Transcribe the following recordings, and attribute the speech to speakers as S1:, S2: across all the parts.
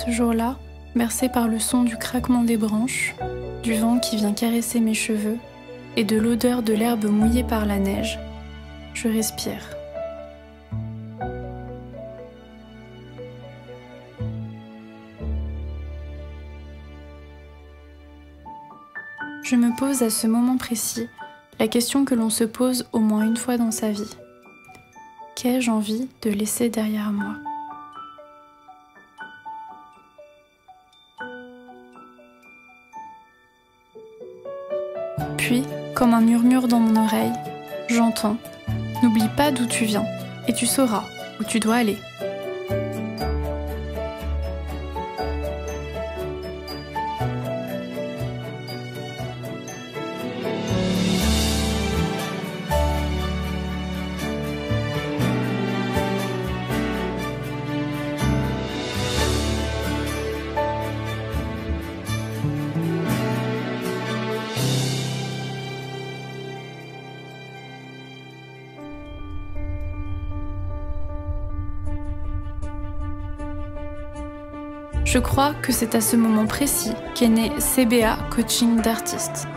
S1: Ce jour-là, bercé par le son du craquement des branches, du vent qui vient caresser mes cheveux et de l'odeur de l'herbe mouillée par la neige, je respire. Je me pose à ce moment précis la question que l'on se pose au moins une fois dans sa vie. Qu'ai-je envie de laisser derrière moi ? Puis, comme un murmure dans mon oreille, j'entends « N'oublie pas d'où tu viens, et tu sauras où tu dois aller ». Je crois que c'est à ce moment précis qu'est né CBA Coaching d'artistes.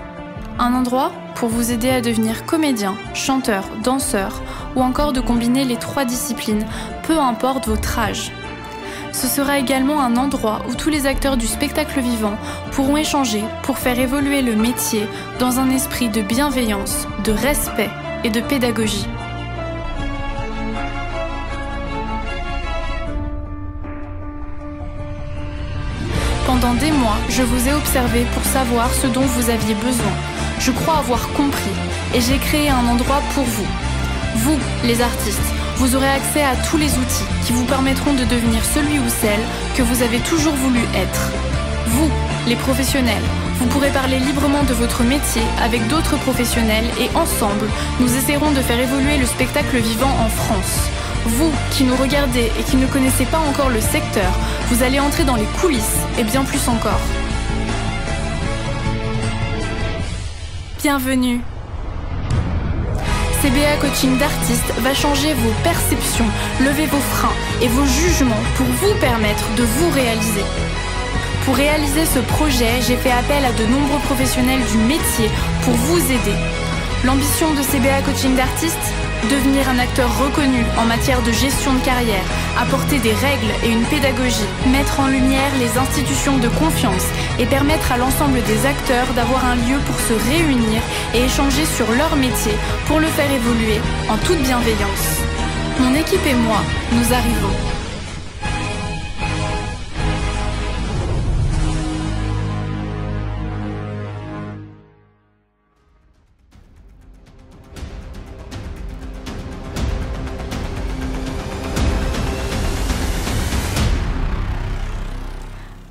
S1: Un endroit pour vous aider à devenir comédien, chanteur, danseur ou encore de combiner les 3 disciplines, peu importe votre âge. Ce sera également un endroit où tous les acteurs du spectacle vivant pourront échanger pour faire évoluer le métier dans un esprit de bienveillance, de respect et de pédagogie. Pendant des mois, je vous ai observé pour savoir ce dont vous aviez besoin. Je crois avoir compris et j'ai créé un endroit pour vous. Vous, les artistes, vous aurez accès à tous les outils qui vous permettront de devenir celui ou celle que vous avez toujours voulu être. Vous, les professionnels, vous pourrez parler librement de votre métier avec d'autres professionnels et ensemble, nous essaierons de faire évoluer le spectacle vivant en France. Vous, qui nous regardez et qui ne connaissez pas encore le secteur, vous allez entrer dans les coulisses et bien plus encore. Bienvenue! CBA Coaching d'artistes va changer vos perceptions, lever vos freins et vos jugements pour vous permettre de vous réaliser. Pour réaliser ce projet, j'ai fait appel à de nombreux professionnels du métier pour vous aider. L'ambition de CBA Coaching d'artistes ? Devenir un acteur reconnu en matière de gestion de carrière, apporter des règles et une pédagogie, mettre en lumière les institutions de confiance et permettre à l'ensemble des acteurs d'avoir un lieu pour se réunir et échanger sur leur métier pour le faire évoluer en toute bienveillance. Mon équipe et moi, nous arrivons.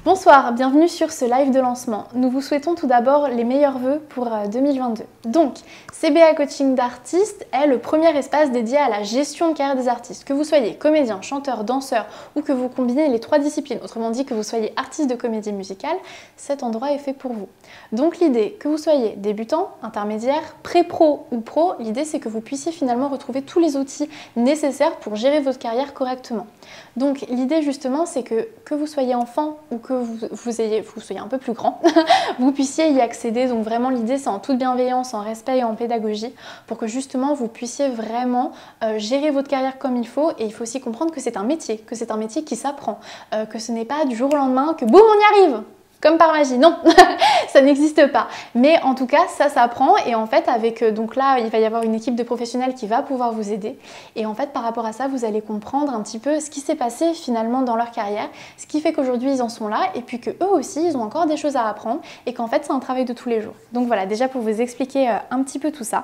S2: Bonsoir, bienvenue sur ce live de lancement. Nous vous souhaitons tout d'abord les meilleurs vœux pour 2022. Donc, CBA Coaching d'artistes est le premier espace dédié à la gestion de carrière des artistes. Que vous soyez comédien, chanteur, danseur ou que vous combinez les 3 disciplines, autrement dit que vous soyez artiste de comédie musicale, cet endroit est fait pour vous. Donc l'idée, que vous soyez débutant, intermédiaire, pré-pro ou pro, l'idée c'est que vous puissiez finalement retrouver tous les outils nécessaires pour gérer votre carrière correctement. Donc l'idée justement c'est que vous soyez enfant ou que vous soyez un peu plus grand, vous puissiez y accéder. Donc vraiment l'idée c'est en toute bienveillance, en respect et en pédagogie pour que justement vous puissiez vraiment gérer votre carrière comme il faut. Et il faut aussi comprendre que c'est un métier qui s'apprend, que ce n'est pas du jour au lendemain que boum on y arrive comme par magie, non, ça n'existe pas. Mais en tout cas, ça s'apprend et en fait, avec donc là, il va y avoir une équipe de professionnels qui va pouvoir vous aider. Et en fait, par rapport à ça, vous allez comprendre un petit peu ce qui s'est passé finalement dans leur carrière, ce qui fait qu'aujourd'hui, ils en sont là et puis qu'eux aussi, ils ont encore des choses à apprendre et qu'en fait, c'est un travail de tous les jours. Donc voilà, déjà pour vous expliquer un petit peu tout ça.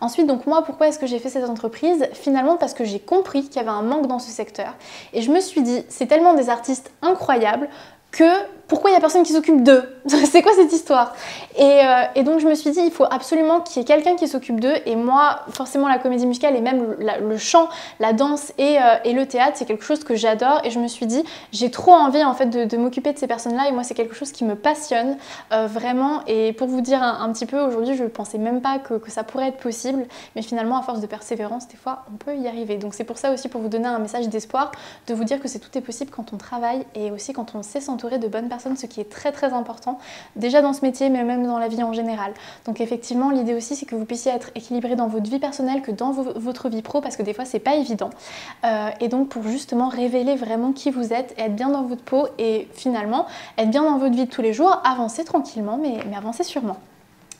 S2: Ensuite, donc moi, pourquoi est-ce que j'ai fait cette entreprise? Finalement, parce que j'ai compris qu'il y avait un manque dans ce secteur. Et je me suis dit, c'est tellement des artistes incroyables que pourquoi il n'y a personne qui s'occupe d'eux? C'est quoi cette histoire? Et donc je me suis dit, il faut absolument qu'il y ait quelqu'un qui s'occupe d'eux. Et moi, forcément, la comédie musicale et même le chant, la danse et le théâtre, c'est quelque chose que j'adore. Et je me suis dit, j'ai trop envie en fait de m'occuper de ces personnes-là. Et moi, c'est quelque chose qui me passionne vraiment. Et pour vous dire un petit peu, aujourd'hui, je ne pensais même pas que ça pourrait être possible. Mais finalement, à force de persévérance, des fois, on peut y arriver. Donc c'est pour ça aussi, pour vous donner un message d'espoir, de vous dire que tout est possible quand on travaille et aussi quand on sait s'entourer de bonnes personnes, ce qui est très très important, déjà dans ce métier, mais même dans la vie en général. Donc effectivement, l'idée aussi, c'est que vous puissiez être équilibré dans votre vie personnelle que dans votre vie pro, parce que des fois, c'est pas évident. Et donc pour justement révéler vraiment qui vous êtes, être bien dans votre peau et finalement être bien dans votre vie de tous les jours, avancer tranquillement, mais avancer sûrement.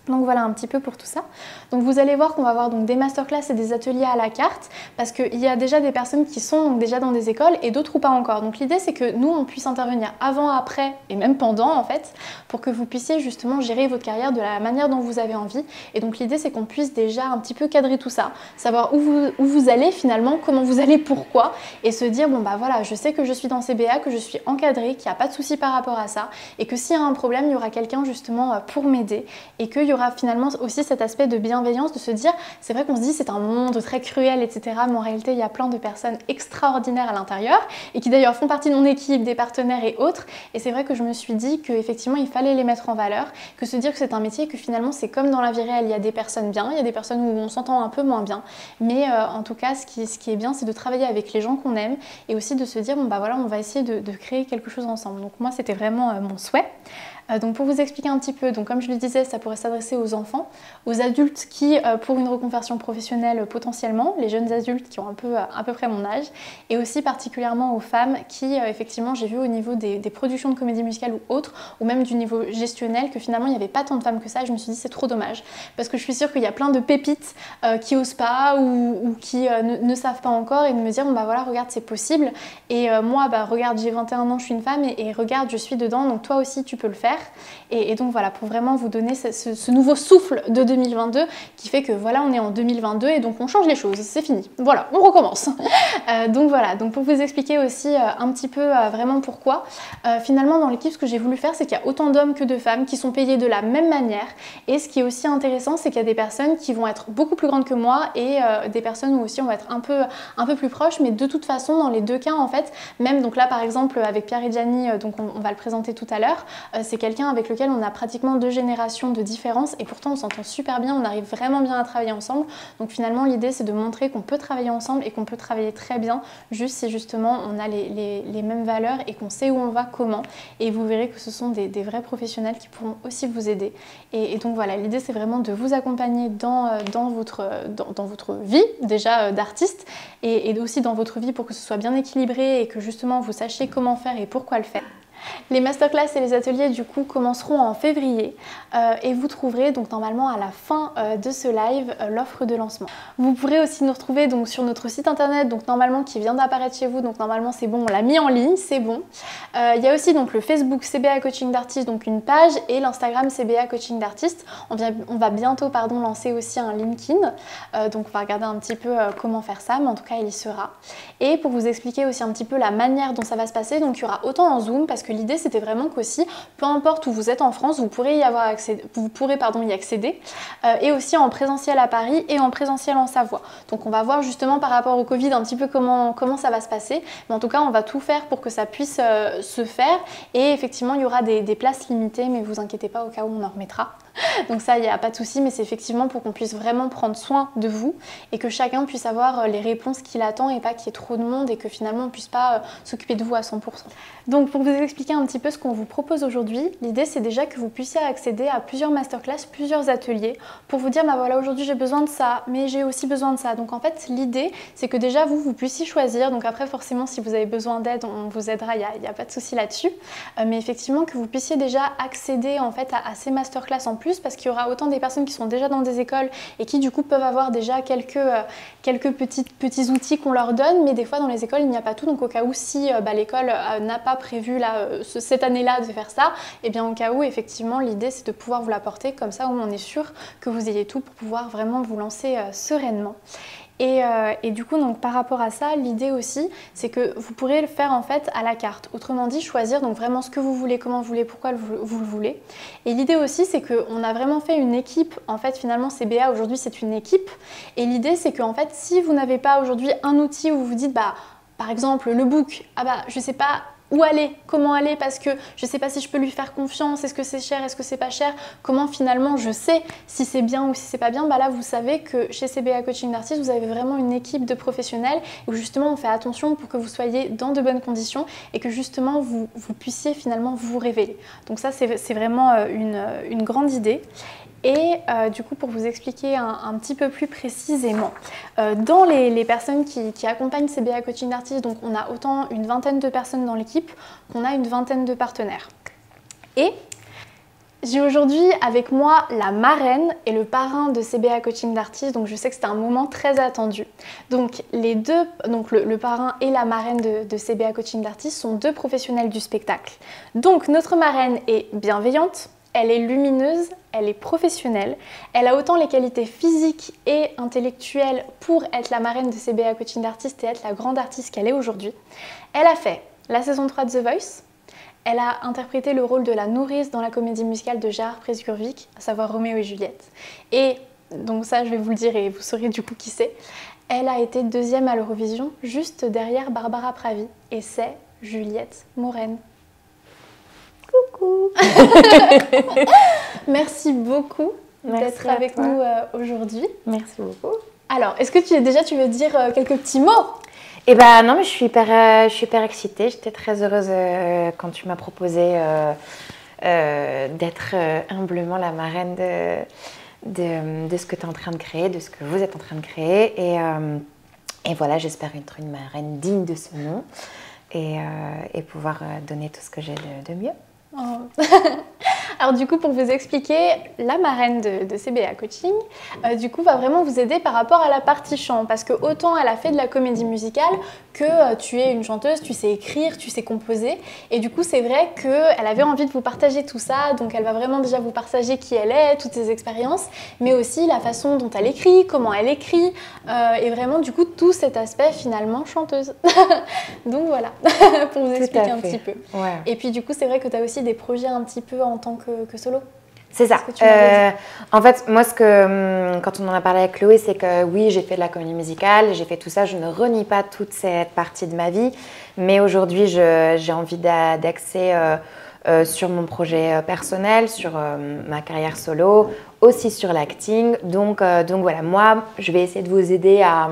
S2: Donc voilà un petit peu pour tout ça. Donc vous allez voir qu'on va avoir donc des masterclass et des ateliers à la carte parce qu'il y a déjà des personnes qui sont donc déjà dans des écoles et d'autres ou pas encore. Donc l'idée c'est que nous on puisse intervenir avant, après et même pendant en fait pour que vous puissiez justement gérer votre carrière de la manière dont vous avez envie. Et donc l'idée c'est qu'on puisse déjà un petit peu cadrer tout ça, savoir où vous allez finalement, comment vous allez, pourquoi et se dire bon bah voilà, je sais que je suis dans CBA, que je suis encadrée, qu'il n'y a pas de souci par rapport à ça et que s'il y a un problème il y aura quelqu'un justement pour m'aider et qu'il y aura finalement aussi cet aspect de bienveillance, de se dire c'est vrai qu'on se dit c'est un monde très cruel etc, mais en réalité il y a plein de personnes extraordinaires à l'intérieur et qui d'ailleurs font partie de mon équipe, des partenaires et autres, et c'est vrai que je me suis dit qu'effectivement il fallait les mettre en valeur, que se dire que c'est un métier et que finalement c'est comme dans la vie réelle, il y a des personnes bien, il y a des personnes où on s'entend un peu moins bien, mais en tout cas ce qui est bien c'est de travailler avec les gens qu'on aime et aussi de se dire bon bah voilà on va essayer de créer quelque chose ensemble. Donc moi c'était vraiment mon souhait. Donc pour vous expliquer un petit peu, donc comme je le disais, ça pourrait s'adresser aux enfants, aux adultes qui, pour une reconversion professionnelle potentiellement, les jeunes adultes qui ont à peu près mon âge, et aussi particulièrement aux femmes qui, effectivement, j'ai vu au niveau des productions de comédie musicale ou autres, ou même du niveau gestionnel, que finalement il n'y avait pas tant de femmes que ça, et je me suis dit c'est trop dommage, parce que je suis sûre qu'il y a plein de pépites qui osent pas ou qui ne savent pas encore, et de me dire bon bah voilà, regarde c'est possible, et moi bah regarde j'ai 21 ans, je suis une femme, et regarde je suis dedans, donc toi aussi tu peux le faire. Et donc voilà, pour vraiment vous donner ce nouveau souffle de 2022 qui fait que voilà, on est en 2022 et donc on change les choses, c'est fini. Voilà, on recommence. Donc voilà, donc pour vous expliquer aussi un petit peu vraiment pourquoi, finalement dans l'équipe ce que j'ai voulu faire c'est qu'il y a autant d'hommes que de femmes qui sont payés de la même manière, et ce qui est aussi intéressant c'est qu'il y a des personnes qui vont être beaucoup plus grandes que moi et des personnes où aussi on va être un peu plus proches, mais de toute façon dans les deux cas en fait, même donc là par exemple avec Pierre et Gianni, donc on va le présenter tout à l'heure, c'est quelqu'un avec lequel on a pratiquement 2 générations de différence et pourtant on s'entend super bien, on arrive vraiment bien à travailler ensemble. Donc finalement l'idée c'est de montrer qu'on peut travailler ensemble et qu'on peut travailler très bien, juste si justement on a les mêmes valeurs et qu'on sait où on va, comment, et vous verrez que ce sont des vrais professionnels qui pourront aussi vous aider. Et donc voilà, l'idée c'est vraiment de vous accompagner dans votre vie déjà d'artiste et aussi dans votre vie pour que ce soit bien équilibré et que justement vous sachiez comment faire et pourquoi le faire. Les masterclass et les ateliers du coup commenceront en février et vous trouverez donc normalement à la fin de ce live l'offre de lancement. Vous pourrez aussi nous retrouver donc sur notre site internet, donc normalement qui vient d'apparaître chez vous, donc normalement c'est bon, on l'a mis en ligne, c'est bon. Il y a aussi donc le Facebook CBA Coaching d'Artiste, donc une page, et l'Instagram CBA Coaching d'Artiste. On va bientôt lancer aussi un LinkedIn, donc on va regarder un petit peu comment faire ça, mais en tout cas il y sera. Et pour vous expliquer aussi un petit peu la manière dont ça va se passer, donc il y aura autant en Zoom parce que l'idée c'était vraiment qu'aussi, peu importe où vous êtes en France, vous pourrez y accéder, et aussi en présentiel à Paris et en présentiel en Savoie. Donc on va voir justement par rapport au Covid un petit peu comment ça va se passer, mais en tout cas on va tout faire pour que ça puisse se faire, et effectivement il y aura des places limitées, mais vous inquiétez pas, au cas où on en remettra. Donc ça, il n'y a pas de souci, mais c'est effectivement pour qu'on puisse vraiment prendre soin de vous et que chacun puisse avoir les réponses qu'il attend et pas qu'il y ait trop de monde et que finalement on ne puisse pas s'occuper de vous à 100%. Donc pour vous expliquer un petit peu ce qu'on vous propose aujourd'hui, l'idée c'est déjà que vous puissiez accéder à plusieurs masterclass, plusieurs ateliers pour vous dire bah voilà, aujourd'hui j'ai besoin de ça, mais j'ai aussi besoin de ça. Donc en fait l'idée c'est que déjà vous puissiez choisir. Donc après forcément si vous avez besoin d'aide, on vous aidera, il n'y a pas de souci là-dessus, mais effectivement que vous puissiez déjà accéder en fait à ces masterclass en plus, parce qu'il y aura autant des personnes qui sont déjà dans des écoles et qui du coup peuvent avoir déjà quelques petits outils qu'on leur donne, mais des fois dans les écoles il n'y a pas tout, donc au cas où si l'école n'a pas prévu cette année-là de faire ça, et bien au cas où effectivement l'idée c'est de pouvoir vous l'apporter, comme ça où on est sûr que vous ayez tout pour pouvoir vraiment vous lancer sereinement. Et du coup, donc, par rapport à ça, l'idée aussi, c'est que vous pourrez le faire en fait à la carte. Autrement dit, choisir donc vraiment ce que vous voulez, comment vous voulez, pourquoi vous le voulez. Et l'idée aussi, c'est qu'on a vraiment fait une équipe. En fait, finalement, CBA aujourd'hui, c'est une équipe. Et l'idée, c'est qu'en fait, si vous n'avez pas aujourd'hui un outil où vous vous dites, bah, par exemple, le book, ah bah, je sais pas où aller, comment aller, parce que je ne sais pas si je peux lui faire confiance, est-ce que c'est cher, est-ce que c'est pas cher, comment finalement je sais si c'est bien ou si c'est pas bien. Bah là, vous savez que chez CBA Coaching d'artistes, vous avez vraiment une équipe de professionnels où justement on fait attention pour que vous soyez dans de bonnes conditions et que justement vous puissiez finalement vous révéler. Donc ça, c'est vraiment une grande idée. Et du coup, pour vous expliquer un petit peu plus précisément, dans les personnes qui accompagnent CBA Coaching d'artistes, donc on a autant une vingtaine de personnes dans l'équipe qu'on a une vingtaine de partenaires. Et j'ai aujourd'hui avec moi la marraine et le parrain de CBA Coaching d'artistes, donc je sais que c'était un moment très attendu. Donc les deux, donc le parrain et la marraine de CBA Coaching d'artistes sont deux professionnels du spectacle. Donc notre marraine est bienveillante, elle est lumineuse, elle est professionnelle, elle a autant les qualités physiques et intellectuelles pour être la marraine de CBA Coaching d'artistes et être la grande artiste qu'elle est aujourd'hui. Elle a fait la saison 3 de The Voice, elle a interprété le rôle de la nourrice dans la comédie musicale de Gérard Presburvic, à savoir Roméo et Juliette. Et donc ça, je vais vous le dire et vous saurez du coup qui c'est. Elle a été deuxième à l'Eurovision, juste derrière Barbara Pravi, et c'est Juliette Moren. Coucou. Merci beaucoup d'être avec nous aujourd'hui.
S3: Merci beaucoup.
S2: Alors, est-ce que tu veux dire quelques petits mots?
S3: Eh ben non, mais je suis hyper excitée. J'étais très heureuse quand tu m'as proposé d'être humblement la marraine de ce que tu es en train de créer, de ce que vous êtes en train de créer. Et voilà, j'espère être une marraine digne de ce nom et pouvoir donner tout ce que j'ai de mieux.
S2: Oh. Alors du coup, pour vous expliquer, la marraine de CBA Coaching, du coup, va vraiment vous aider par rapport à la partie chant, parce que autant elle a fait de la comédie musicale que tu es une chanteuse, tu sais écrire, tu sais composer, et du coup, c'est vrai qu'elle avait envie de vous partager tout ça, donc elle va vraiment déjà vous partager qui elle est, toutes ses expériences, mais aussi la façon dont elle écrit, comment elle écrit, et vraiment du coup tout cet aspect finalement chanteuse. Donc voilà, pour vous expliquer un petit peu.
S3: Ouais.
S2: Et puis du coup, c'est vrai que tu as aussi des projets un petit peu en tant que solo.
S3: C'est ça. En fait, moi, quand on en a parlé avec Chloé, c'est que oui, j'ai fait de la comédie musicale, j'ai fait tout ça. Je ne renie pas toute cette partie de ma vie. Mais aujourd'hui, j'ai envie d'axer sur mon projet personnel, sur ma carrière solo, aussi sur l'acting. Donc voilà, moi, je vais essayer de vous aider à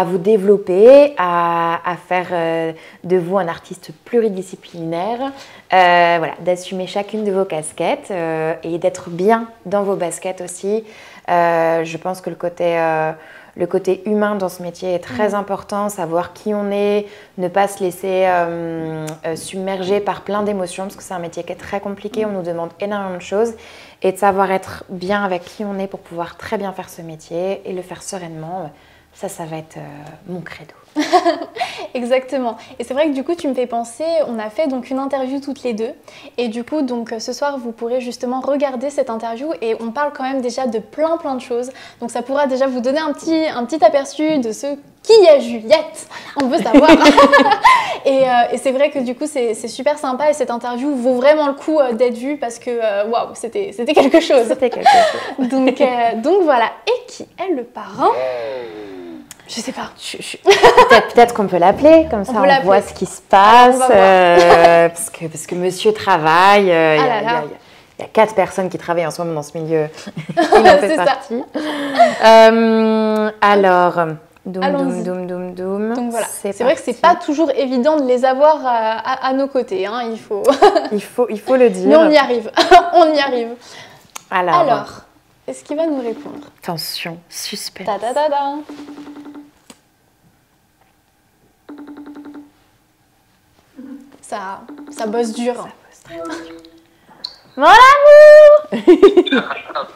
S3: vous développer, à faire de vous un artiste pluridisciplinaire, voilà, d'assumer chacune de vos casquettes et d'être bien dans vos baskets aussi. Je pense que le côté humain dans ce métier est très important, savoir qui on est, ne pas se laisser submerger par plein d'émotions, parce que c'est un métier qui est très compliqué, on nous demande énormément de choses, et de savoir être bien avec qui on est pour pouvoir très bien faire ce métier et le faire sereinement. Ça va être mon credo.
S2: Exactement. Et c'est vrai que du coup, tu me fais penser, on a fait donc une interview toutes les deux. Et du coup, donc ce soir, vous pourrez justement regarder cette interview et on parle quand même déjà de plein de choses. Donc ça pourra déjà vous donner un petit aperçu de qui est Juliette. On veut savoir. Et c'est vrai que du coup, c'est super sympa et cette interview vaut vraiment le coup d'être vue parce que waouh, c'était quelque chose.
S3: C'était quelque chose.
S2: Donc voilà. Et qui est le parrain? Je sais pas.
S3: Peut-être qu'on peut l'appeler, comme ça on voit ce qui se passe. Parce que monsieur travaille. Il y a 4 personnes qui travaillent en ce moment dans ce milieu. Il en fait partie. Alors, doum.
S2: Donc voilà. C'est vrai que c'est pas toujours évident de les avoir à nos côtés. Hein, il faut
S3: le dire.
S2: Mais on y arrive. On y arrive.
S3: Alors,
S2: est-ce qu'il va nous répondre?
S3: Attention, suspense.
S2: Ta-da-da-da. Ça bosse dur. Ça bosse très dur.
S3: Mon amour.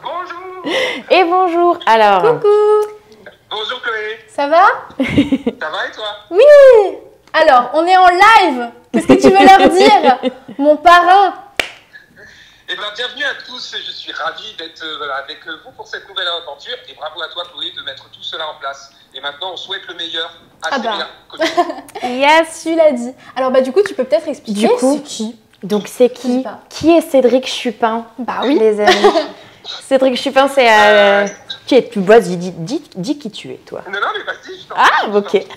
S4: Bonjour.
S3: Et bonjour. Alors.
S2: Coucou.
S4: Bonjour Chloé.
S2: Ça va?
S4: Ça va et toi?
S2: Oui. Alors, on est en live. Qu'est-ce que tu veux leur dire, mon parrain?
S4: Eh bien, bienvenue à tous. Je suis ravi d'être avec vous pour cette nouvelle aventure. Et bravo à toi, Chloé, de mettre tout cela en place. Et maintenant, on souhaite le meilleur à CBA Coaching.
S2: Yes, tu l'as dit. Alors, du coup, tu peux peut-être expliquer c'est qui?
S3: Donc, c'est qui? Qui est Cédric Chupin?
S2: Bah oui.
S3: Les amis. Cédric Chupin, c'est... Qui es-tu? Vas-y, dis qui tu es, toi.
S4: Non, mais vas-y, je t'en
S3: prie. Ok.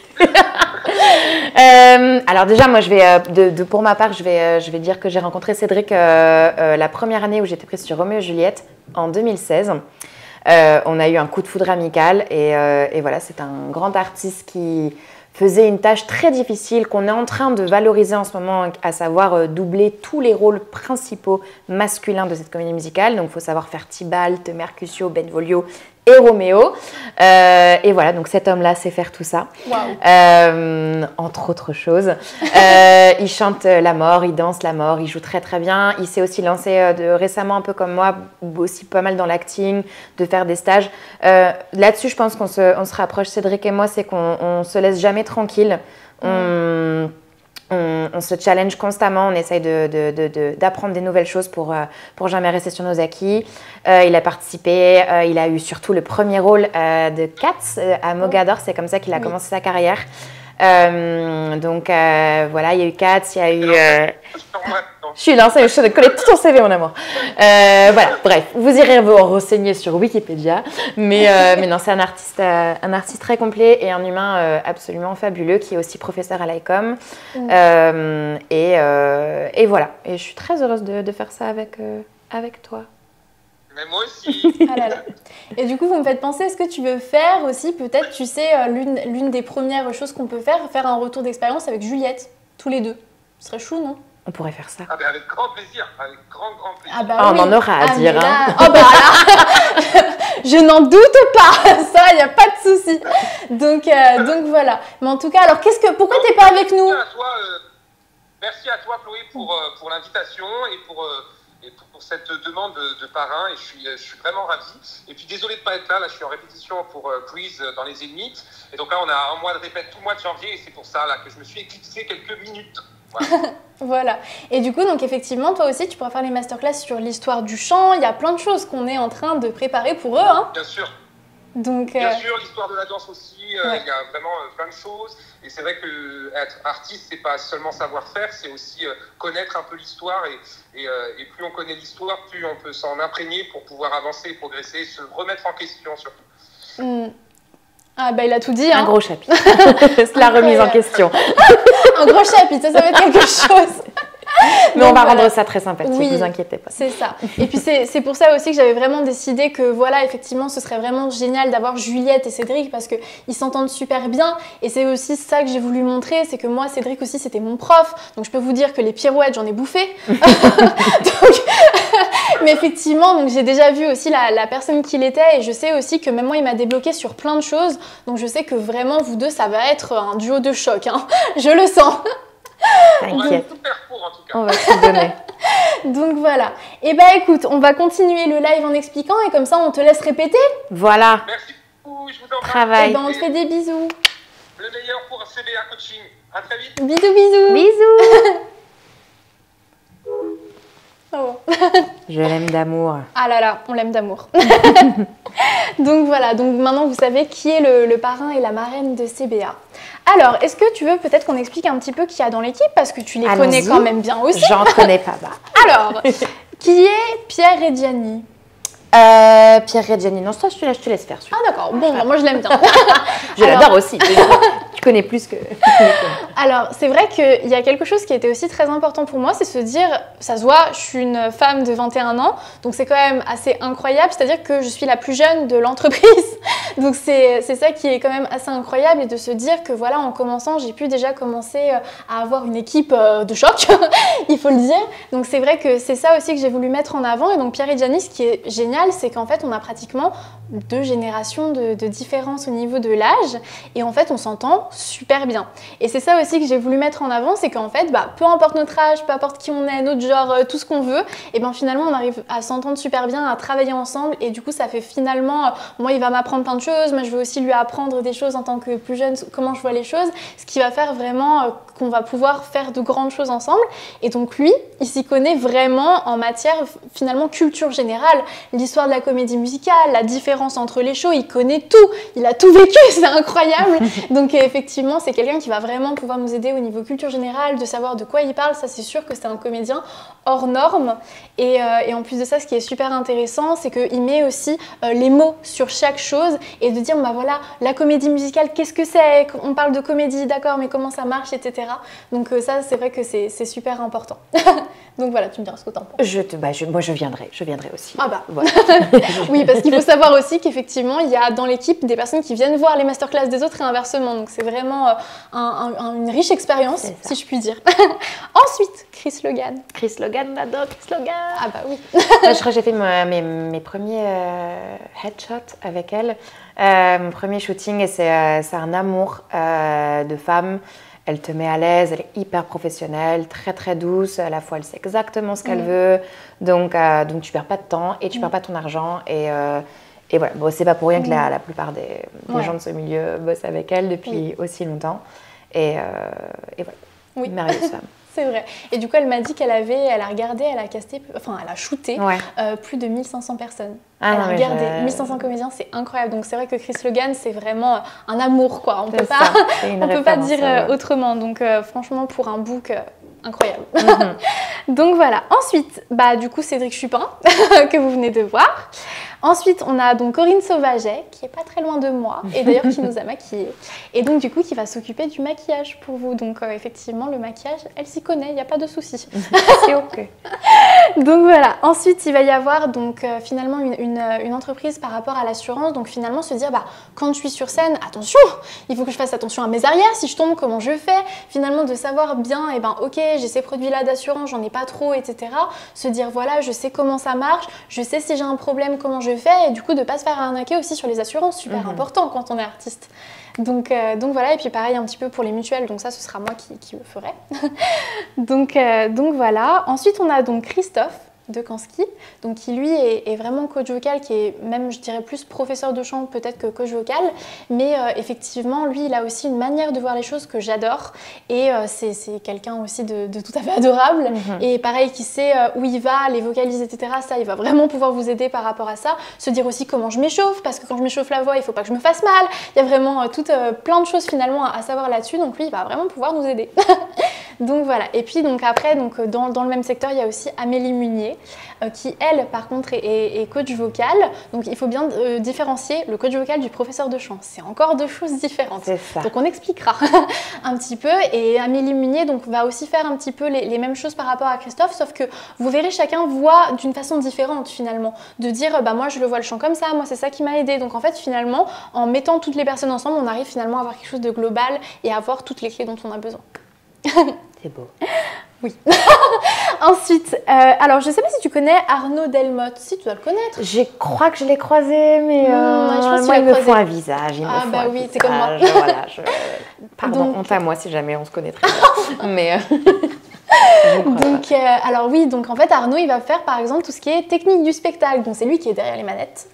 S3: Alors déjà, moi, je vais, pour ma part, je vais dire que j'ai rencontré Cédric la première année où j'étais prise sur Roméo et Juliette, en 2016. On a eu un coup de foudre amical et voilà, c'est un grand artiste qui faisait une tâche très difficile qu'on est en train de valoriser en ce moment, à savoir doubler tous les rôles principaux masculins de cette comédie musicale. Donc, il faut savoir faire Tybalt, Mercutio, Benvolio et Roméo. Et voilà, donc cet homme-là sait faire tout ça, entre autres choses. Il chante la mort, il danse la mort, il joue très très bien. Il s'est aussi lancé récemment, un peu comme moi, aussi pas mal dans l'acting, de faire des stages. Là-dessus, je pense qu'on se rapproche, Cédric et moi, c'est qu'on se laisse jamais tranquille. On se challenge constamment, on essaye d'apprendre des nouvelles choses pour jamais rester sur nos acquis. Il a participé, il a eu surtout le premier rôle de Cats à Mogador, c'est comme ça qu'il a commencé sa carrière. Donc voilà, il y a eu Cats, il y a eu... Je suis lancée, je connais tout ton CV, mon amour. Voilà, bref, vous irez vous renseigner sur Wikipédia. Mais non, c'est un artiste très complet et un humain absolument fabuleux qui est aussi professeur à l'ICOM. Et voilà, et je suis très heureuse de faire ça avec toi.
S4: Mais moi aussi.
S2: Ah là là. Et du coup, vous me faites penser, est-ce que tu veux faire aussi, peut-être, tu sais, l'une des premières choses qu'on peut faire un retour d'expérience avec Juliette, tous les deux. Ce serait chou, non?
S3: On pourrait faire ça.
S4: Ah ben avec grand plaisir, avec grand plaisir.
S2: Ah bah
S3: on
S2: oui.
S3: en aura à dire.
S2: Là... Oh bah là, je n'en doute pas, ça, il n'y a pas de souci. Donc voilà. Mais en tout cas, alors pourquoi t'es pas avec nous?
S4: Merci à toi, Chloé, pour l'invitation et pour cette demande de parrain. Et je suis vraiment ravi. Et puis désolé de ne pas être là. Là, je suis en répétition pour Breeze dans les Zéniths. Et donc là, on a un mois de répète tout le mois de janvier. Et c'est pour ça là, que je me suis éclipsé quelques minutes. Voilà.
S2: Voilà. Et du coup, donc effectivement, toi aussi, tu pourras faire les masterclass sur l'histoire du chant. Il y a plein de choses qu'on est en train de préparer pour eux. Hein.
S4: Bien sûr.
S2: Donc,
S4: bien sûr, l'histoire de la danse aussi. Il y a vraiment plein de choses. Et c'est vrai que être artiste, c'est pas seulement savoir faire, c'est aussi connaître un peu l'histoire. Et plus on connaît l'histoire, plus on peut s'en imprégner pour pouvoir avancer, progresser, se remettre en question surtout.
S2: Ah bah il a tout dit. Hein.
S3: Un gros chapitre. La remise en question.
S2: Un gros chapitre, ça va être quelque chose.
S3: Mais on va rendre ça très sympathique, ne vous inquiétez pas.
S2: C'est ça. Et puis c'est pour ça aussi que j'avais vraiment décidé que voilà, effectivement, ce serait vraiment génial d'avoir Juliette et Cédric parce qu'ils s'entendent super bien. Et c'est aussi ça que j'ai voulu montrer, c'est que moi, Cédric aussi, c'était mon prof. Donc je peux vous dire que les pirouettes, j'en ai bouffé. Mais effectivement, donc j'ai déjà vu aussi la personne qu'il était et je sais aussi que même moi, il m'a débloqué sur plein de choses. Donc je sais que vraiment, vous deux, ça va être un duo de choc. Hein. Je le sens.
S3: T'inquiète.
S4: En tout cas.
S3: On va tout donner.
S2: Donc voilà. Et bah écoute, on va continuer le live en expliquant et comme ça on te laisse répéter.
S3: Voilà.
S4: Merci beaucoup, je vous embrasse.
S3: Travail.
S2: Et ben on te fait des bisous.
S4: Le meilleur pour CBA Coaching. À très vite.
S2: Bisous, bisous.
S3: Bisous.
S2: Oh.
S3: Je l'aime d'amour.
S2: Ah là là, on l'aime d'amour. Donc voilà, donc maintenant vous savez qui est le parrain et la marraine de CBA. Alors, est-ce que tu veux peut-être qu'on explique un petit peu qui y a dans l'équipe parce que tu les connais quand même bien aussi.
S3: J'en connais pas mal.
S2: Alors, qui est Pierre Reggiani?
S3: Pierre Reggiani, non, ça je te laisse faire.
S2: Ah d'accord, bon, moi je l'aime bien.
S3: Je l'adore aussi. Tu connais plus que...
S2: Alors, c'est vrai qu'il y a quelque chose qui a été aussi très important pour moi, c'est se dire, ça se voit, je suis une femme de 21 ans, donc c'est quand même assez incroyable, c'est-à-dire que je suis la plus jeune de l'entreprise. Donc c'est ça qui est quand même assez incroyable et de se dire que voilà, en commençant, j'ai pu déjà commencer à avoir une équipe de choc, il faut le dire. Donc c'est vrai que c'est ça aussi que j'ai voulu mettre en avant. Et donc Pierre et Gianni, ce qui est génial, c'est qu'en fait, on a pratiquement 2 générations de différence au niveau de l'âge et en fait, on s'entend super bien. Et c'est ça aussi que j'ai voulu mettre en avant, c'est qu'en fait, peu importe notre âge, peu importe qui on est, notre genre, tout ce qu'on veut, et bien finalement, on arrive à s'entendre super bien, à travailler ensemble et du coup, ça fait finalement, moi, il va m'apprendre plein de choses, moi, je vais aussi lui apprendre des choses en tant que plus jeune, comment je vois les choses, ce qui va faire vraiment qu'on va pouvoir faire de grandes choses ensemble. Et donc lui, il s'y connaît vraiment en matière finalement culture générale, l'histoire de la comédie musicale, la différence entre les shows, il connaît tout, il a tout vécu, c'est incroyable. Donc effectivement, c'est quelqu'un qui va vraiment pouvoir nous aider au niveau culture générale, de savoir de quoi il parle. Ça, c'est sûr que c'est un comédien hors norme. Et en plus de ça, ce qui est super intéressant, c'est qu'il met aussi les mots sur chaque chose et de dire, bah voilà, la comédie musicale, qu'est-ce que c'est? On parle de comédie, d'accord, mais comment ça marche, etc. Donc ça, c'est vrai que c'est super important. Donc voilà, tu me diras ce que t'en penses.
S3: Moi, je viendrai aussi.
S2: Ah bah,
S3: voilà.
S2: Oui, parce qu'il faut savoir aussi qu'effectivement, il y a dans l'équipe des personnes qui viennent voir les masterclass des autres et inversement. Donc c'est vraiment une riche expérience, si je puis dire. Ensuite, Chris Logan.
S3: Chris Logan, on adore Chris Logan.
S2: Ah bah oui.
S3: Je crois que j'ai fait mes premiers headshots avec elle. Mon premier shooting, et c'est un amour de femme. Elle te met à l'aise, elle est hyper professionnelle, très très douce, à la fois elle sait exactement ce qu'elle veut, donc tu perds pas de temps et tu perds pas ton argent et voilà. Bon, c'est pas pour rien que la plupart des gens de ce milieu bossent avec elle depuis aussi longtemps et voilà, une merveilleuse femme.
S2: C'est vrai. Et du coup, elle m'a dit qu'elle a regardé, elle a casté, enfin, elle a shooté plus de 1500 personnes. Elle a regardé 1500 comédiens, c'est incroyable. Donc, c'est vrai que Chris Logan, c'est vraiment un amour, quoi. On peut pas dire autrement. Donc, franchement, pour un book incroyable. Donc, voilà. Ensuite, du coup, Cédric Chupin, que vous venez de voir. Ensuite, on a donc Corinne Sauvaget, qui est pas très loin de moi, et d'ailleurs qui nous a maquillés. Et donc, du coup, qui va s'occuper du maquillage pour vous. Donc, effectivement, le maquillage, elle s'y connaît, il n'y a pas de souci.
S3: C'est ok.
S2: Donc, voilà. Ensuite, il va y avoir donc finalement une entreprise par rapport à l'assurance. Donc, finalement, se dire, quand je suis sur scène, attention, il faut que je fasse attention à mes arrières. Si je tombe, comment je fais? Finalement, de savoir bien, ok, j'ai ces produits-là d'assurance, j'en ai pas trop, etc. Se dire, voilà, je sais comment ça marche, je sais si j'ai un problème, comment je fais, et du coup de ne pas se faire arnaquer aussi sur les assurances, super important quand on est artiste. Donc voilà, et puis pareil un petit peu pour les mutuelles, donc ça ce sera moi qui le ferai. donc voilà. Ensuite on a donc Christophe de Kansky, donc qui lui est vraiment coach vocal, qui est même je dirais plus professeur de chant peut-être que coach vocal, mais effectivement lui il a aussi une manière de voir les choses que j'adore et c'est quelqu'un aussi de tout à fait adorable et pareil qui sait où il va, les vocalises etc, ça il va vraiment pouvoir vous aider par rapport à ça, se dire aussi comment je m'échauffe parce que quand je m'échauffe la voix il faut pas que je me fasse mal, il y a vraiment plein de choses finalement à savoir là-dessus, donc lui il va vraiment pouvoir nous aider. Donc voilà, et puis donc après dans le même secteur il y a aussi Amélie Munier qui elle par contre est coach vocal, donc il faut bien différencier le coach vocal du professeur de chant, c'est encore deux choses différentes, donc on expliquera un petit peu. Et Amélie Munier donc va aussi faire un petit peu les mêmes choses par rapport à Christophe, sauf que vous verrez chacun voit d'une façon différente finalement, de dire moi je le vois le chant comme ça, moi c'est ça qui m'a aidé, donc en fait finalement en mettant toutes les personnes ensemble on arrive finalement à avoir quelque chose de global et à avoir toutes les clés dont on a besoin.
S3: C'est beau.
S2: Oui. Ensuite, alors je sais pas si tu connais Arnaud Delmotte, si tu dois le connaître.
S3: Je crois que je l'ai croisé, mais moi il me faut un visage.
S2: Oui, c'est comme moi.
S3: Voilà, pardon, honte à moi si jamais on se connaît très bien. Mais
S2: donc, alors oui, donc en fait Arnaud il va faire par exemple tout ce qui est technique du spectacle, donc c'est lui qui est derrière les manettes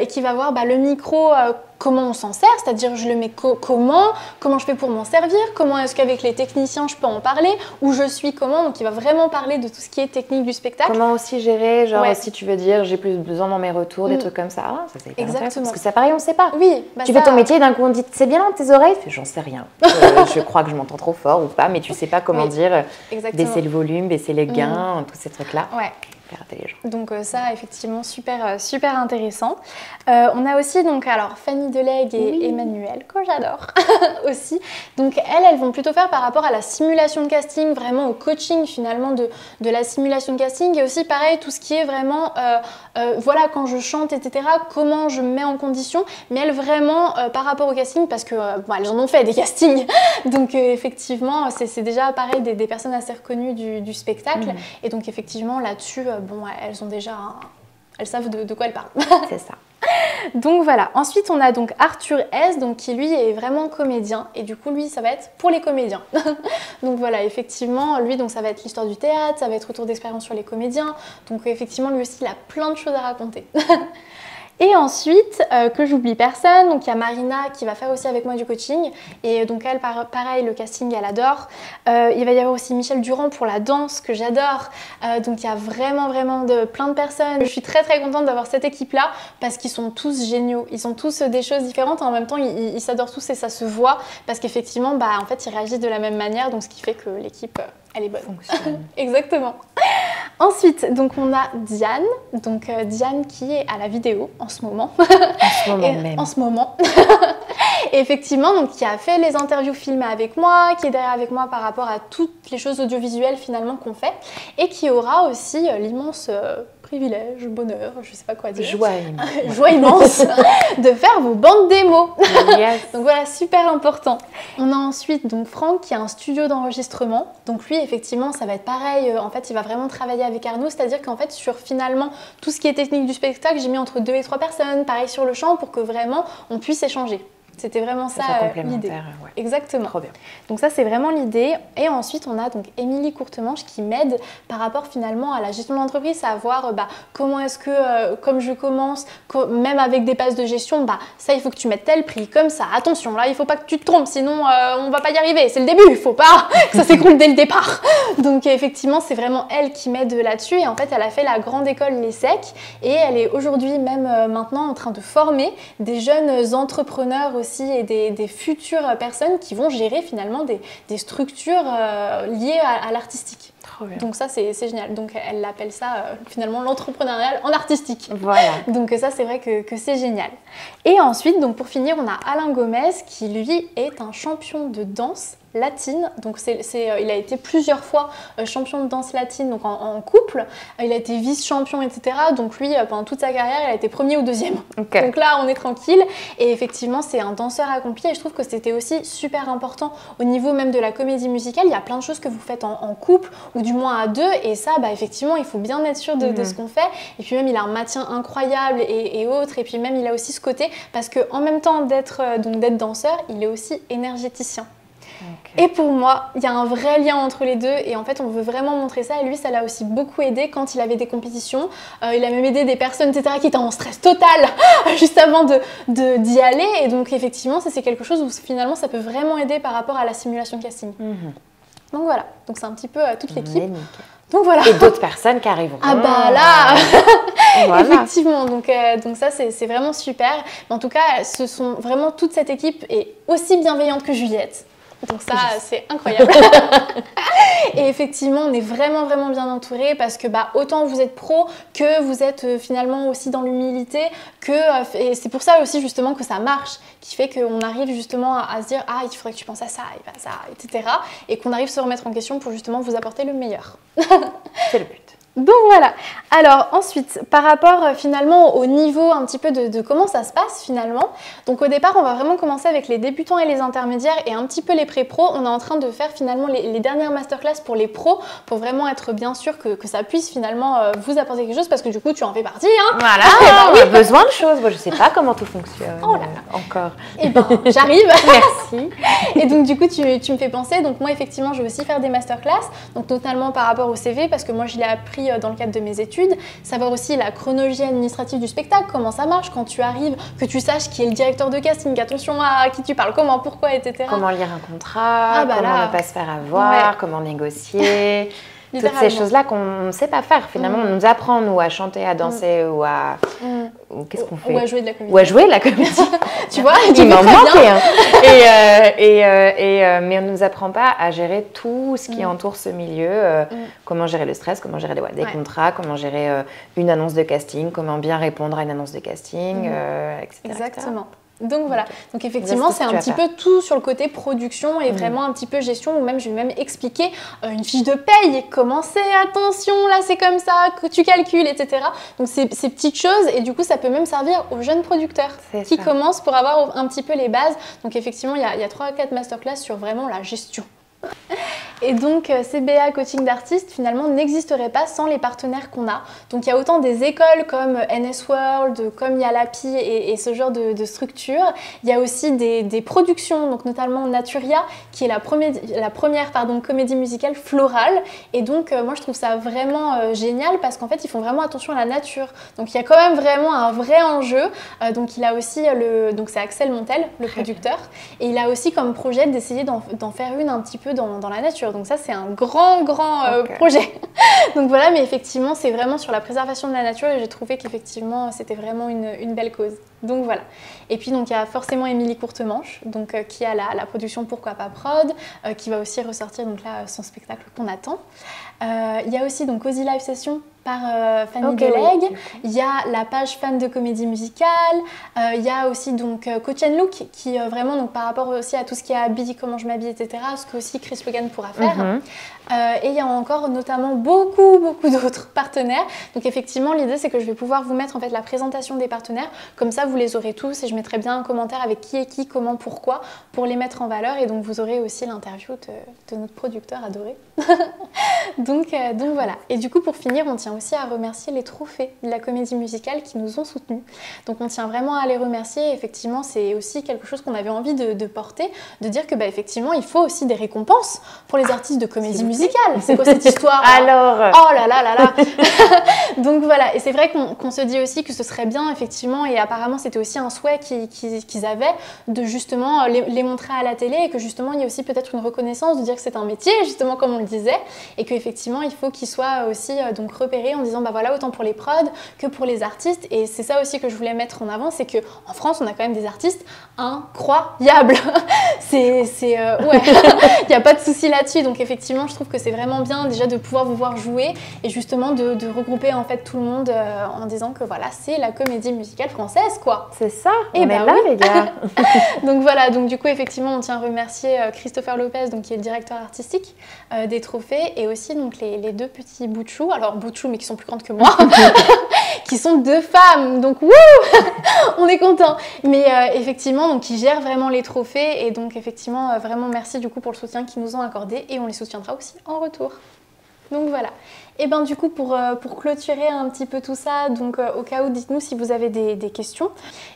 S2: et qui va voir le micro, comment on s'en sert, c'est-à-dire je le mets comment je fais pour m'en servir, comment est-ce qu'avec les techniciens je peux en parler, où je suis comment, donc il va vraiment parler de tout ce qui est technique du spectacle.
S3: Comment aussi gérer, genre si tu veux dire j'ai plus besoin dans mes retours, des trucs comme ça, ça c'est hyper intéressant, parce que ça pareil on sait pas.
S2: Oui,
S3: tu fais ton métier d'un coup on dit c'est bien dans tes oreilles, j'en sais rien, je crois que je m'entends trop fort ou pas, mais tu sais pas comment dire, baisser le volume, baisser les gains, tous ces trucs là.
S2: Ouais.
S3: Intelligent.
S2: Donc ça effectivement super intéressant. On a aussi donc alors Fanny Delegue et Emmanuel que j'adore aussi. Donc elles vont plutôt faire par rapport à la simulation de casting, vraiment au coaching finalement de la simulation de casting et aussi pareil tout ce qui est vraiment voilà quand je chante etc, comment je me mets en condition, mais elles vraiment par rapport au casting parce que elles en ont fait des castings donc effectivement c'est déjà pareil des personnes assez reconnues du spectacle et donc effectivement là-dessus elles ont déjà elles savent de quoi elles parlent.
S3: C'est ça.
S2: Donc voilà, ensuite on a donc Arthur S donc qui lui est vraiment comédien et du coup lui ça va être pour les comédiens. Donc voilà, effectivement lui donc ça va être l'histoire du théâtre, ça va être retour d'expérience sur les comédiens, donc effectivement lui aussi il a plein de choses à raconter. Et ensuite, que j'oublie personne, donc il y a Marina qui va faire aussi avec moi du coaching. Et donc elle, pareil, le casting, elle adore. Il va y avoir aussi Michel Durand pour la danse, que j'adore. Donc il y a vraiment plein de personnes. Je suis très contente d'avoir cette équipe-là parce qu'ils sont tous géniaux. Ils ont tous des choses différentes. En même temps, ils s'adorent tous et ça se voit parce qu'effectivement, en fait, ils réagissent de la même manière. Donc ce qui fait que l'équipe, elle est bonne.
S3: Fonctionne.
S2: Exactement. Ensuite, donc on a Diane. Donc Diane qui est à la vidéo en ce moment.
S3: En ce moment même.
S2: En ce moment. Et effectivement, donc, qui a fait les interviews filmées avec moi, qui est derrière avec moi par rapport à toutes les choses audiovisuelles finalement qu'on fait, et qui aura aussi l'immense privilège, bonheur, je sais pas quoi dire.
S3: Joie immense.
S2: Joie immense de faire vos bandes démos.
S3: Yes.
S2: Donc voilà, super important. On a ensuite donc Franck qui a un studio d'enregistrement. Donc lui, effectivement, ça va être pareil. En fait, il va vraiment travailler avec Arnaud, c'est-à-dire qu'en fait, sur finalement tout ce qui est technique du spectacle, j'ai mis entre 2 et 3 personnes, pareil sur le chant, pour que vraiment on puisse échanger. C'était vraiment ça l'idée.
S3: Ouais.
S2: Exactement.
S3: Trop bien.
S2: Donc ça, c'est vraiment l'idée. Et ensuite, on a donc Émilie Courtemanche qui m'aide par rapport finalement à la gestion de l'entreprise, savoir comment est-ce que, comme je commence, même avec des passes de gestion, ça, il faut que tu mettes tel prix, comme ça. Attention, là, il ne faut pas que tu te trompes, sinon on ne va pas y arriver. C'est le début, il ne faut pas que ça s'écroule dès le départ. Donc effectivement, c'est vraiment elle qui m'aide là-dessus. Et en fait, elle a fait la grande école l'ESSEC et elle est aujourd'hui même maintenant en train de former des jeunes entrepreneurs aussi et des futures personnes qui vont gérer finalement des structures liées à l'artistique.
S3: Trop bien.
S2: Donc ça, c'est génial. Donc elle appelle ça finalement l'entrepreneuriat en artistique.
S3: Voilà.
S2: Donc ça, c'est vrai que c'est génial. Et ensuite, donc pour finir, on a Alain Gomez qui lui est un champion de danse latine. Donc il a été plusieurs fois champion de danse latine donc en couple. Il a été vice-champion, etc. Donc lui, pendant toute sa carrière, il a été premier ou deuxième.
S3: Okay.
S2: Donc là, on est tranquille. Et effectivement, c'est un danseur accompli. Et je trouve que c'était aussi super important au niveau même de la comédie musicale. Il y a plein de choses que vous faites en couple ou du moins à deux. Et ça, effectivement, il faut bien être sûr de ce qu'on fait. Et puis même, il a un maintien incroyable et autres. Et puis même, il a aussi ce côté parce qu'en même temps d'être danseur, il est aussi énergéticien. Okay. Et pour moi, il y a un vrai lien entre les deux et en fait, on veut vraiment montrer ça. Et lui, ça l'a aussi beaucoup aidé quand il avait des compétitions. Il a même aidé des personnes, etc., qui étaient en stress total juste avant d'y aller. Et donc, effectivement, ça, c'est quelque chose où finalement, ça peut vraiment aider par rapport à la simulation de casting. Donc voilà, donc c'est un petit peu toute l'équipe. Donc voilà.
S3: Et d'autres personnes qui arriveront.
S2: Ah là
S3: voilà.
S2: Effectivement, donc ça c'est vraiment super. Mais en tout cas, ce sont vraiment toute cette équipe est aussi bienveillante que Juliette. Donc ça, c'est incroyable. Et effectivement, on est vraiment bien entouré parce que autant vous êtes pro que vous êtes finalement aussi dans l'humilité et c'est pour ça aussi justement que ça marche, qui fait qu'on arrive justement à se dire « Ah, il faudrait que tu penses à ça, et ça, etc. » et qu'on arrive à se remettre en question pour justement vous apporter le meilleur.
S3: C'est le but.
S2: Donc voilà. Alors ensuite, par rapport finalement au niveau un petit peu de comment ça se passe finalement. Donc au départ, on va vraiment commencer avec les débutants et les intermédiaires et un petit peu les pré-pros. On est en train de faire finalement les dernières masterclass pour les pros pour vraiment être bien sûr que ça puisse finalement vous apporter quelque chose parce que du coup, tu en fais partie. Hein.
S3: Voilà, on a besoin de choses. Moi, je sais pas comment tout fonctionne encore.
S2: Eh ben, j'arrive.
S3: Merci.
S2: Et donc du coup, tu me fais penser. Donc moi, effectivement, je veux aussi faire des masterclass. Donc totalement par rapport au CV parce que moi, je l'ai appris dans le cadre de mes études, savoir aussi la chronologie administrative du spectacle, comment ça marche quand tu arrives, que tu saches qui est le directeur de casting, attention à qui tu parles, comment, pourquoi, etc.
S3: Comment lire un contrat, comment ne pas se faire avoir, comment négocier. Toutes ces choses-là qu'on ne sait pas faire. Finalement, on nous apprend, nous, à chanter, à danser ou à... Qu'est-ce qu'on fait?
S2: Ou à jouer de la comédie.
S3: Ou à jouer de la comédie.
S2: Tu vois,
S3: il m'en manquait. Mais on ne nous apprend pas à gérer tout ce qui entoure ce milieu. Comment gérer le stress, comment gérer des contrats, comment gérer une annonce de casting, comment bien répondre à une annonce de casting, etc.
S2: Exactement. Donc voilà, donc effectivement c'est un petit peu tout sur le côté production et vraiment un petit peu gestion ou même je vais même expliquer une fiche de paye, comment c'est, attention là c'est comme ça, que tu calcules, etc. Donc ces petites choses et du coup ça peut même servir aux jeunes producteurs qui commencent pour avoir un petit peu les bases. Donc effectivement il y a 3 ou 4 masterclass sur vraiment la gestion. Et donc, CBA Coaching d'artistes, finalement, n'existerait pas sans les partenaires qu'on a. Donc, il y a autant des écoles comme NS World, comme il y a l'API et ce genre de structure. Il y a aussi des productions, donc notamment Naturia, qui est la première comédie musicale florale. Et donc, moi, je trouve ça vraiment génial parce qu'en fait, ils font vraiment attention à la nature. Donc, il y a quand même vraiment un vrai enjeu. Donc, il a aussi donc c'est Axel Montel, le producteur. Et il a aussi comme projet d'essayer d'en faire une un petit peu dans la nature. Donc ça, c'est un grand projet. Donc voilà, mais effectivement, c'est vraiment sur la préservation de la nature et j'ai trouvé qu'effectivement, c'était vraiment une belle cause. Donc voilà. Et puis, donc, il y a forcément Émilie Courtemanche, donc, qui a la production Pourquoi pas Prod, qui va aussi ressortir donc, là, son spectacle qu'on attend. Il y a aussi donc, Cozy Live Session par Fanny Deleg. Oui. Il y a la page fan de comédie musicale. Il y a aussi donc Coach and Look qui vraiment donc par rapport aussi à tout ce qui est habillé, comment je m'habille, etc. Ce que aussi Chris Logan pourra faire. Et il y a encore notamment beaucoup d'autres partenaires. Donc effectivement l'idée c'est que je vais pouvoir vous mettre en fait la présentation des partenaires. Comme ça vous les aurez tous et je mettrai bien un commentaire avec qui est qui, comment, pourquoi pour les mettre en valeur. Et donc vous aurez aussi l'interview de notre producteur adoré. donc voilà. Et du coup pour finir on tient aussi à remercier les trophées de la comédie musicale qui nous ont soutenus. Donc on tient vraiment à les remercier. Effectivement, c'est aussi quelque chose qu'on avait envie de porter, de dire que effectivement, il faut aussi des récompenses pour les artistes de comédie musicale. C'est quoi cette histoire?
S3: Alors
S2: oh là là là là. Donc voilà, et c'est vrai qu'on se dit aussi que ce serait bien, effectivement, et apparemment c'était aussi un souhait qu'ils avaient, de justement les montrer à la télé et que justement il y a aussi peut-être une reconnaissance, de dire que c'est un métier, justement comme on le disait, et qu'effectivement il faut qu'ils soient aussi donc repérés en disant voilà, autant pour les prods que pour les artistes. Et c'est ça aussi que je voulais mettre en avant, c'est qu'en France on a quand même des artistes incroyables. ouais, il n'y a pas de souci là-dessus. Donc effectivement je trouve que c'est vraiment bien déjà de pouvoir vous voir jouer et justement de regrouper en fait tout le monde en disant que voilà, c'est la comédie musicale française quoi.
S3: C'est ça, et on est là oui. Les gars.
S2: Donc voilà, donc du coup effectivement on tient à remercier Christopher Lopez donc, qui est le directeur artistique des trophées, et aussi donc les deux petits bouts de chou, alors bouts de chou mais qui sont plus grandes que moi, qui sont deux femmes, donc wouh, on est content. Mais effectivement donc qui gèrent vraiment les trophées, et donc effectivement vraiment merci du coup pour le soutien qu'ils nous ont accordé, et on les soutiendra aussi en retour. Donc voilà. Et bien du coup pour clôturer un petit peu tout ça, donc au cas où dites-nous si vous avez des questions,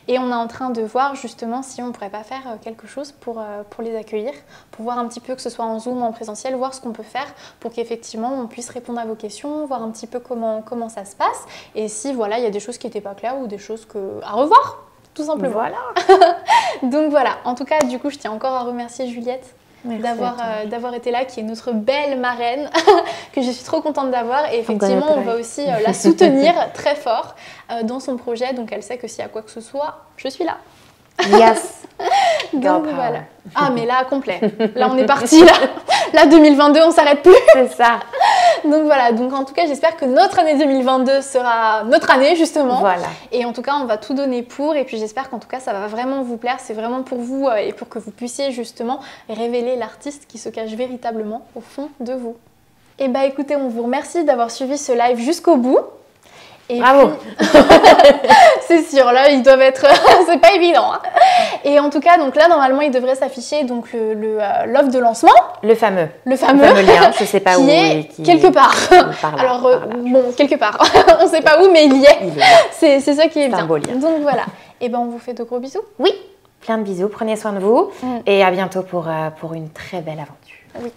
S2: et on est en train de voir justement si on ne pourrait pas faire quelque chose pour les accueillir, pour voir un petit peu que ce soit en Zoom ou en présentiel, voir ce qu'on peut faire pour qu'effectivement on puisse répondre à vos questions, voir un petit peu comment ça se passe, et si voilà il y a des choses qui n'étaient pas claires ou des choses à revoir tout simplement.
S3: Voilà.
S2: Donc voilà, en tout cas du coup je tiens encore à remercier Juliette d'avoir été là, qui est notre belle marraine, que je suis trop contente d'avoir, et effectivement on va aussi la soutenir très fort dans son projet, donc elle sait que s'il y a quoi que ce soit, je suis là.
S3: Yes.
S2: Donc voilà. Ah mais là complet, là on est parti là 2022 on s'arrête plus.
S3: C'est ça.
S2: Donc voilà, donc en tout cas j'espère que notre année 2022 sera notre année justement.
S3: Voilà.
S2: Et en tout cas on va tout donner pour, et puis j'espère qu'en tout cas ça va vraiment vous plaire, c'est vraiment pour vous et pour que vous puissiez justement révéler l'artiste qui se cache véritablement au fond de vous. Et bah écoutez, on vous remercie d'avoir suivi ce live jusqu'au bout. Et
S3: bravo.
S2: C'est sûr, là ils doivent être c'est pas évident hein. Et en tout cas donc là normalement il devrait s'afficher donc l'offre de lancement, le fameux
S3: lien, je sais pas où
S2: est quelque part alors bon quelque part on sait pas où mais il y est, c'est ça qui est bien. Donc voilà, et ben on vous fait de gros bisous.
S3: Oui, plein de bisous, prenez soin de vous et à bientôt pour une très belle aventure.
S2: Oui.